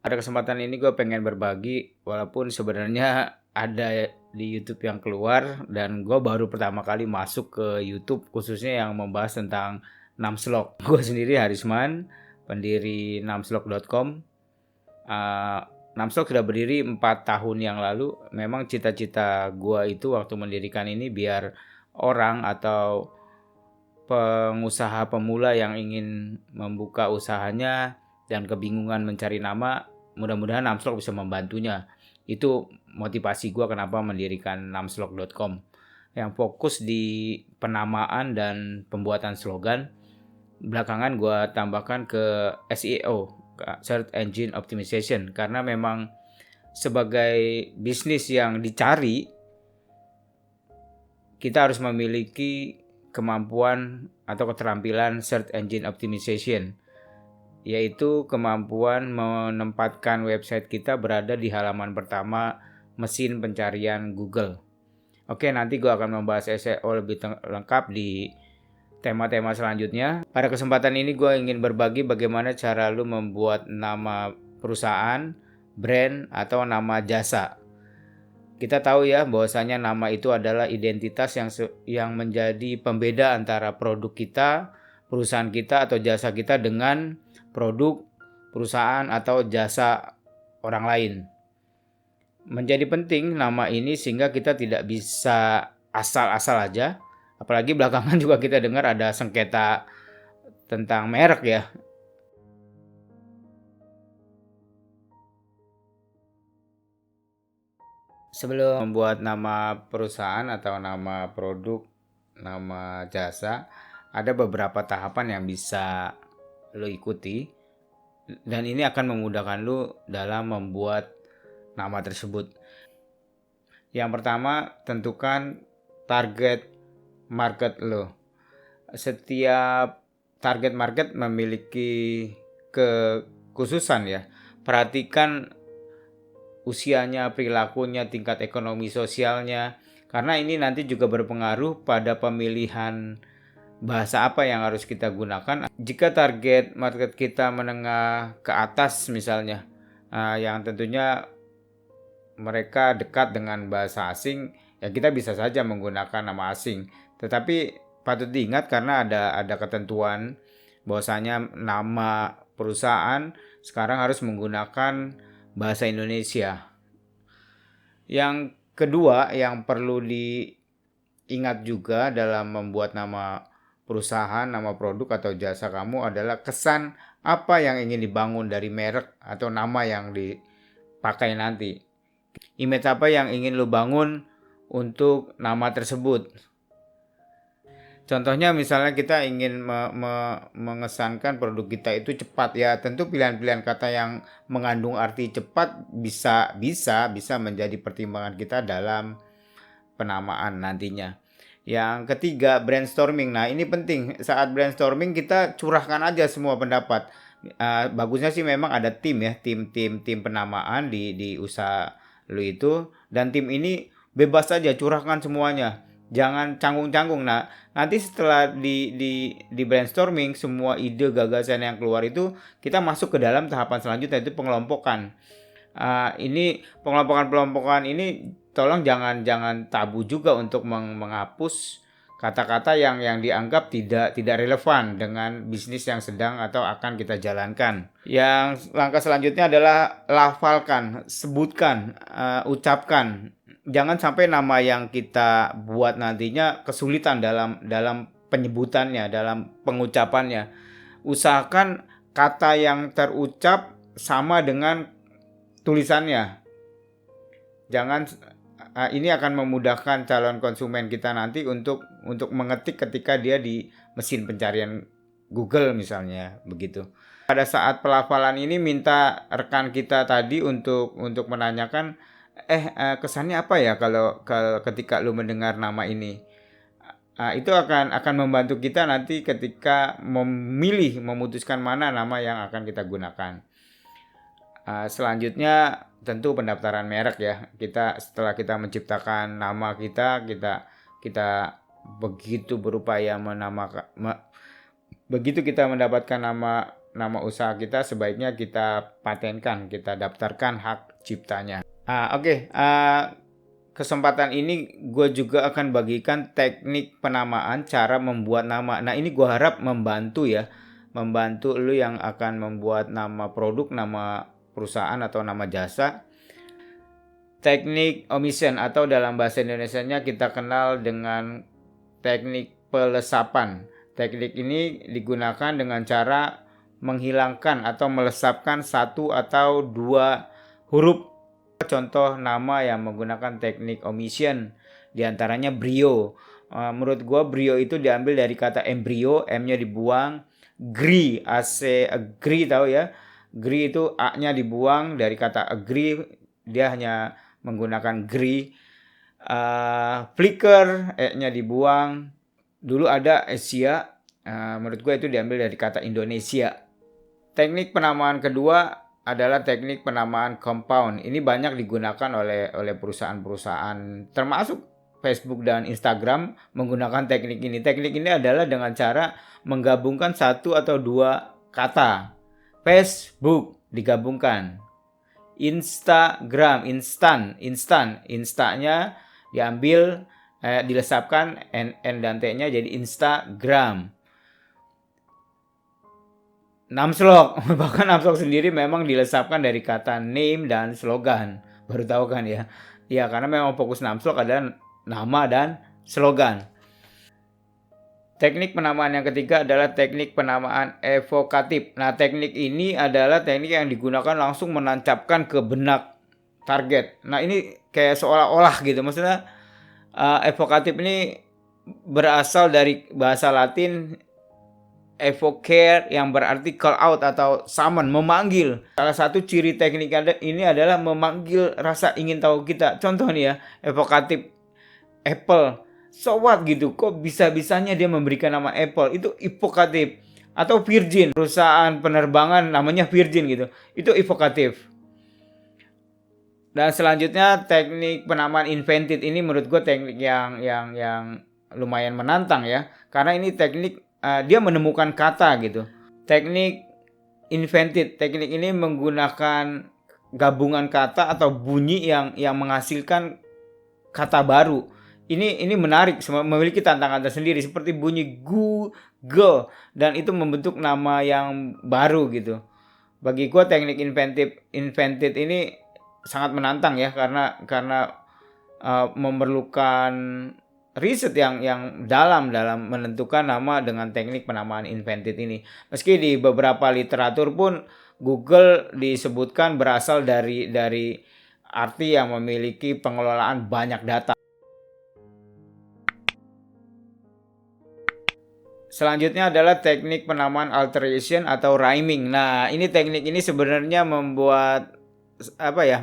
Pada kesempatan ini gue pengen berbagi, walaupun sebenarnya ada di YouTube yang keluar dan gue baru pertama kali masuk ke YouTube khususnya yang membahas tentang Numslog. Gue sendiri Harisman, pendiri numslog.com. Numslog sudah berdiri 4 tahun yang lalu. Memang cita-cita gue itu waktu mendirikan ini biar orang atau pengusaha pemula yang ingin membuka usahanya dan kebingungan mencari nama, mudah-mudahan Numslog bisa membantunya. Itu motivasi gue kenapa mendirikan numslog.com yang fokus di penamaan dan pembuatan slogan. Belakangan gue tambahkan ke SEO, Search Engine Optimization, karena memang sebagai bisnis yang dicari, kita harus memiliki kemampuan atau keterampilan Search Engine Optimization, yaitu kemampuan menempatkan website kita berada di halaman pertama mesin pencarian Google. Oke, nanti gue akan membahas SEO lebih lengkap di tema-tema selanjutnya. Pada kesempatan ini gue ingin berbagi bagaimana cara lu membuat nama perusahaan, brand, atau nama jasa. Kita tahu ya bahwasanya nama itu adalah identitas yang menjadi pembeda antara produk kita, perusahaan kita atau jasa kita dengan produk, perusahaan atau jasa orang lain. Menjadi penting nama ini sehingga kita tidak bisa asal-asal aja. Apalagi belakangan juga kita dengar ada sengketa tentang merek ya. Sebelum membuat nama perusahaan atau nama produk, nama jasa, ada beberapa tahapan yang bisa lo ikuti dan ini akan memudahkan lo dalam membuat nama tersebut. Yang pertama, tentukan target market lo. Setiap target market memiliki kekhususan ya. Perhatikan usianya, perilakunya, tingkat ekonomi sosialnya, karena ini nanti juga berpengaruh pada pemilihan bahasa apa yang harus kita gunakan. Jika target market kita menengah ke atas misalnya, yang tentunya mereka dekat dengan bahasa asing, ya kita bisa saja menggunakan nama asing. Tetapi patut diingat karena ada ketentuan bahwasanya nama perusahaan sekarang harus menggunakan bahasa Indonesia. Yang kedua yang perlu diingat juga dalam membuat nama perusahaan, nama produk atau jasa kamu adalah kesan apa yang ingin dibangun dari merek atau nama yang dipakai nanti. Image apa yang ingin lo bangun untuk nama tersebut. Contohnya misalnya kita ingin mengesankan produk kita itu cepat ya, tentu pilihan-pilihan kata yang mengandung arti cepat bisa menjadi pertimbangan kita dalam penamaan nantinya. Yang ketiga, brainstorming. Nah, ini penting. Saat brainstorming kita curahkan aja semua pendapat. Bagusnya sih memang ada tim ya, tim penamaan di usaha lu itu, dan tim ini bebas saja curahkan semuanya. Jangan canggung-canggung. Nah, nanti setelah di brainstorming semua ide gagasan yang keluar itu kita masuk ke dalam tahapan selanjutnya, itu pengelompokan. Ini pengelompokan ini tolong jangan tabu juga untuk menghapus kata-kata yang dianggap tidak relevan dengan bisnis yang sedang atau akan kita jalankan. Yang langkah selanjutnya adalah lafalkan, sebutkan, ucapkan. Jangan sampai nama yang kita buat nantinya kesulitan dalam penyebutannya, dalam pengucapannya. Usahakan kata yang terucap sama dengan tulisannya. Jangan, ini akan memudahkan calon konsumen kita nanti untuk mengetik ketika dia di mesin pencarian Google misalnya, begitu. Pada saat pelafalan ini minta rekan kita tadi untuk menanyakan kesannya apa ya kalau ketika lu mendengar nama ini. Itu akan membantu kita nanti ketika memutuskan mana nama yang akan kita gunakan. Selanjutnya tentu pendaftaran merek ya. Setelah kita menciptakan nama kita begitu berupaya begitu kita mendapatkan nama nama usaha kita sebaiknya kita patenkan, kita daftarkan hak ciptanya. Oke. Kesempatan ini gue juga akan bagikan teknik penamaan, cara membuat nama. Nah, ini gue harap membantu ya, membantu lu yang akan membuat nama produk, nama perusahaan atau nama jasa. Teknik omission atau dalam bahasa Indonesianya kita kenal dengan teknik pelesapan. Teknik ini digunakan dengan cara menghilangkan atau melesapkan satu atau dua huruf. Contoh nama yang menggunakan teknik omission diantaranya Brio. Menurut gue Brio itu diambil dari kata embrio, M-nya dibuang. Agree, agree tahu ya. Agree itu A-nya dibuang dari kata agree, dia hanya menggunakan agree. Flicker, E-nya dibuang. Dulu ada Asia, menurut gue itu diambil dari kata Indonesia. Teknik penamaan kedua adalah teknik penamaan compound. Ini banyak digunakan oleh perusahaan-perusahaan termasuk Facebook dan Instagram menggunakan teknik ini. Teknik ini adalah dengan cara menggabungkan satu atau dua kata. Facebook digabungkan. Instagram, instanya diambil, dilesapkan N dan T-nya jadi Instagram. Namslok, bahkan Namslok sendiri memang dilesapkan dari kata name dan slogan. Baru tahu kan ya? Ya, karena memang fokus Namslok adalah nama dan slogan. Teknik penamaan yang ketiga adalah teknik penamaan evokatif. Nah, teknik ini adalah teknik yang digunakan langsung menancapkan ke benak target. Nah, ini kayak seolah-olah gitu. Maksudnya evokatif ini berasal dari bahasa Latin evocare yang berarti call out atau summon, memanggil. Salah satu ciri teknik ini adalah memanggil rasa ingin tahu kita. Contoh nih ya, evokatif Apple. So what gitu, kok bisa-bisanya dia memberikan nama Apple? Itu evokatif. Atau Virgin, perusahaan penerbangan namanya Virgin gitu. Itu evokatif. Dan selanjutnya teknik penamaan invented ini menurut gue teknik yang lumayan menantang ya. Karena ini teknik dia menemukan kata gitu. Teknik invented, teknik ini menggunakan gabungan kata atau bunyi yang menghasilkan kata baru. Ini menarik, memiliki tantangan tersendiri seperti bunyi Google dan itu membentuk nama yang baru gitu. Bagi gue teknik invented ini sangat menantang ya karena memerlukan riset yang dalam menentukan nama dengan teknik penamaan invented ini. Meski di beberapa literatur pun Google disebutkan berasal dari arti yang memiliki pengelolaan banyak data. Selanjutnya adalah teknik penamaan alteration atau rhyming. Nah, ini teknik ini sebenarnya membuat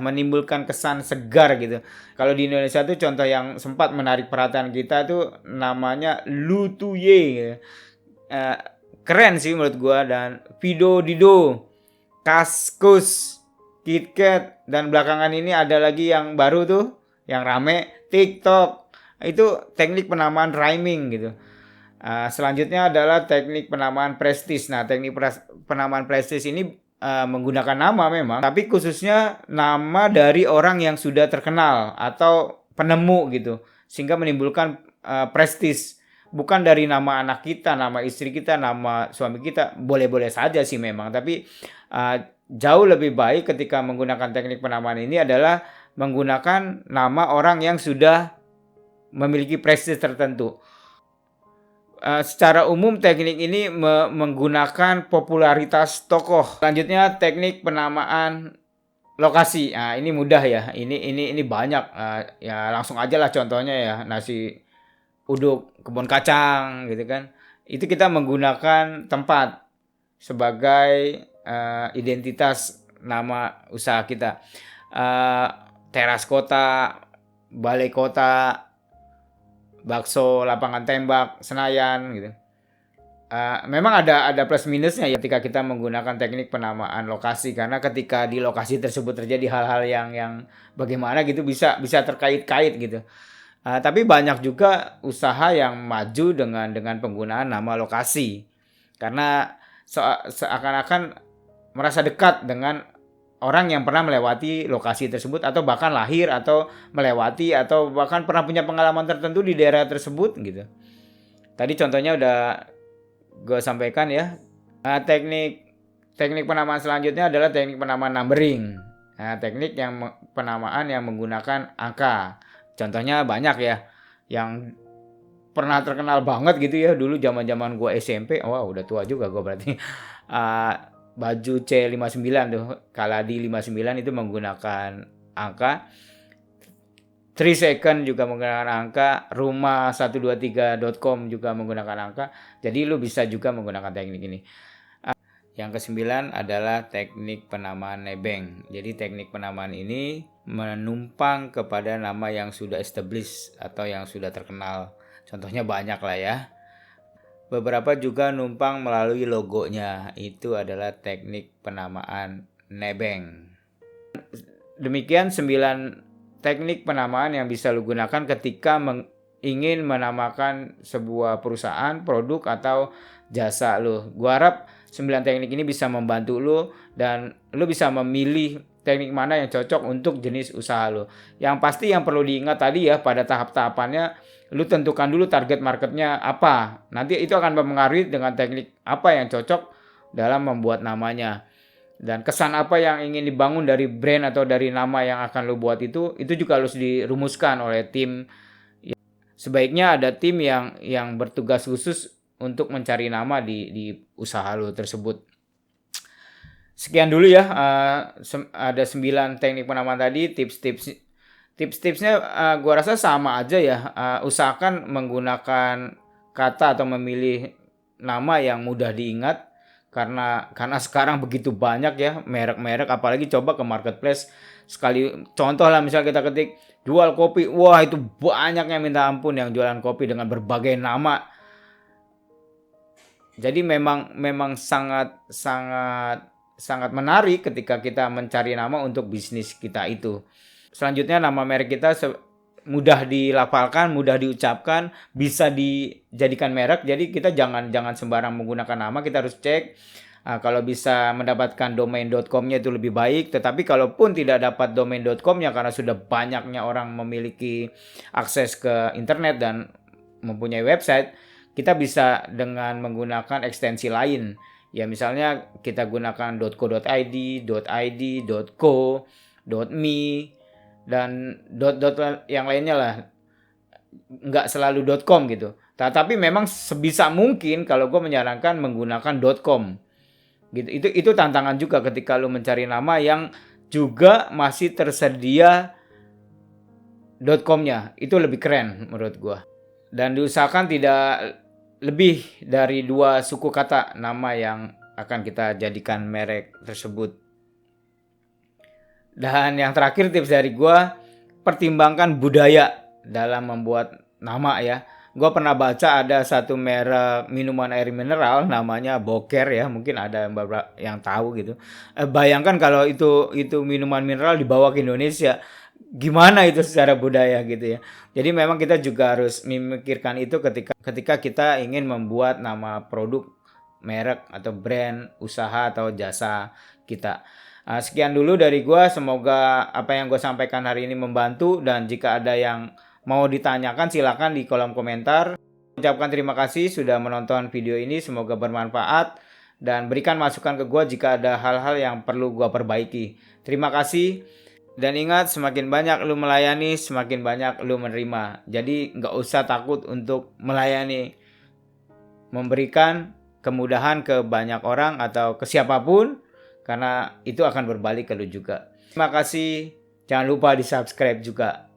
menimbulkan kesan segar gitu. Kalau di Indonesia tuh contoh yang sempat menarik perhatian kita tuh namanya Lutuye gitu. Keren sih menurut gua. Dan Fido Dido, Kaskus, KitKat, dan belakangan ini ada lagi yang baru tuh yang rame TikTok. Itu teknik penamaan rhyming gitu. Selanjutnya adalah teknik penamaan prestis. Nah, teknik penamaan prestis ini menggunakan nama memang, tapi khususnya nama dari orang yang sudah terkenal atau penemu gitu, sehingga menimbulkan prestis. Bukan dari nama anak kita, nama istri kita, nama suami kita, boleh-boleh saja sih memang, tapi jauh lebih baik ketika menggunakan teknik penamaan ini adalah menggunakan nama orang yang sudah memiliki prestis tertentu. Secara umum teknik ini menggunakan popularitas tokoh. Selanjutnya teknik penamaan lokasi. Nah, ini mudah ya. Ini banyak. Ya langsung aja lah contohnya ya, nasi uduk kebun kacang gitu kan. Itu kita menggunakan tempat sebagai identitas nama usaha kita. Teras kota, balai kota, bakso lapangan tembak Senayan gitu. Memang ada plus minusnya ya ketika kita menggunakan teknik penamaan lokasi, karena ketika di lokasi tersebut terjadi hal-hal yang bagaimana gitu bisa terkait-kait gitu. Tapi banyak juga usaha yang maju dengan penggunaan nama lokasi, karena seakan-akan merasa dekat dengan orang yang pernah melewati lokasi tersebut, atau bahkan lahir atau melewati, atau bahkan pernah punya pengalaman tertentu di daerah tersebut gitu. Tadi contohnya udah gue sampaikan ya. Nah, teknik penamaan selanjutnya adalah teknik penamaan numbering. Nah, teknik penamaan yang menggunakan angka. Contohnya banyak ya. Yang pernah terkenal banget gitu ya dulu zaman-zaman gue SMP. Wah, udah tua juga gue berarti. Baju C59 tuh, Kaladi 59 itu menggunakan angka. 3 second juga menggunakan angka, rumah123.com juga menggunakan angka. Jadi lu bisa juga menggunakan teknik ini. Yang kesembilan adalah teknik penamaan nebeng. Jadi teknik penamaan ini menumpang kepada nama yang sudah established atau yang sudah terkenal. Contohnya banyak lah ya. Beberapa juga numpang melalui logonya. Itu adalah teknik penamaan nebeng. Demikian 9 teknik penamaan yang bisa lu gunakan ketika ingin menamakan sebuah perusahaan, produk, atau jasa lu. Gua harap 9 teknik ini bisa membantu lu dan lu bisa memilih teknik mana yang cocok untuk jenis usaha lu. Yang pasti yang perlu diingat tadi ya, pada tahap-tahapannya lu tentukan dulu target marketnya apa. Nanti itu akan mempengaruhi dengan teknik apa yang cocok dalam membuat namanya. Dan kesan apa yang ingin dibangun dari brand atau dari nama yang akan lu buat itu juga harus dirumuskan oleh tim. Sebaiknya ada tim yang bertugas khusus untuk mencari nama di usaha lu tersebut. Sekian dulu ya, ada 9 teknik penamaan tadi. Tips-tipsnya gua rasa sama aja ya. Usahakan menggunakan kata atau memilih nama yang mudah diingat, karena sekarang begitu banyak ya merek-merek, apalagi coba ke marketplace sekali. Contoh lah, misal kita ketik jual kopi, wah itu banyaknya minta ampun yang jualan kopi dengan berbagai nama. Jadi memang sangat menarik ketika kita mencari nama untuk bisnis kita itu. Selanjutnya, nama merek kita mudah dilafalkan, mudah diucapkan, bisa dijadikan merek. Jadi kita jangan sembarang menggunakan nama, kita harus cek. Kalau bisa mendapatkan domain.com-nya itu lebih baik. Tetapi kalaupun tidak dapat domain.com-nya karena sudah banyaknya orang memiliki akses ke internet dan mempunyai website, kita bisa dengan menggunakan ekstensi lain. Ya misalnya kita gunakan .co.id, .id, .co, .me, dan yang lainnya lah. Nggak selalu .com gitu. Tapi memang sebisa mungkin kalau gue menyarankan menggunakan .com. Gitu. Itu tantangan juga ketika lu mencari nama yang juga masih tersedia .com-nya. Itu lebih keren menurut gue. Dan diusahakan tidak lebih dari 2 suku kata nama yang akan kita jadikan merek tersebut. Dan yang terakhir, tips dari gue, pertimbangkan budaya dalam membuat nama ya. Gue pernah baca ada satu merek minuman air mineral namanya Boker ya, mungkin ada beberapa yang tahu gitu. Bayangkan kalau itu minuman mineral dibawa ke Indonesia, gimana itu secara budaya gitu ya. Jadi memang kita juga harus memikirkan itu ketika kita ingin membuat nama produk, merek atau brand, usaha atau jasa kita. Sekian dulu dari gue, semoga apa yang gue sampaikan hari ini membantu, dan jika ada yang mau ditanyakan silakan di kolom komentar. Ucapkan terima kasih sudah menonton video ini, semoga bermanfaat, dan berikan masukan ke gue jika ada hal-hal yang perlu gue perbaiki. Terima kasih, dan ingat, semakin banyak lu melayani, semakin banyak lu menerima. Jadi nggak usah takut untuk melayani, memberikan kemudahan ke banyak orang atau ke siapapun, karena itu akan berbalik ke lu juga. Terima kasih. Jangan lupa di subscribe juga.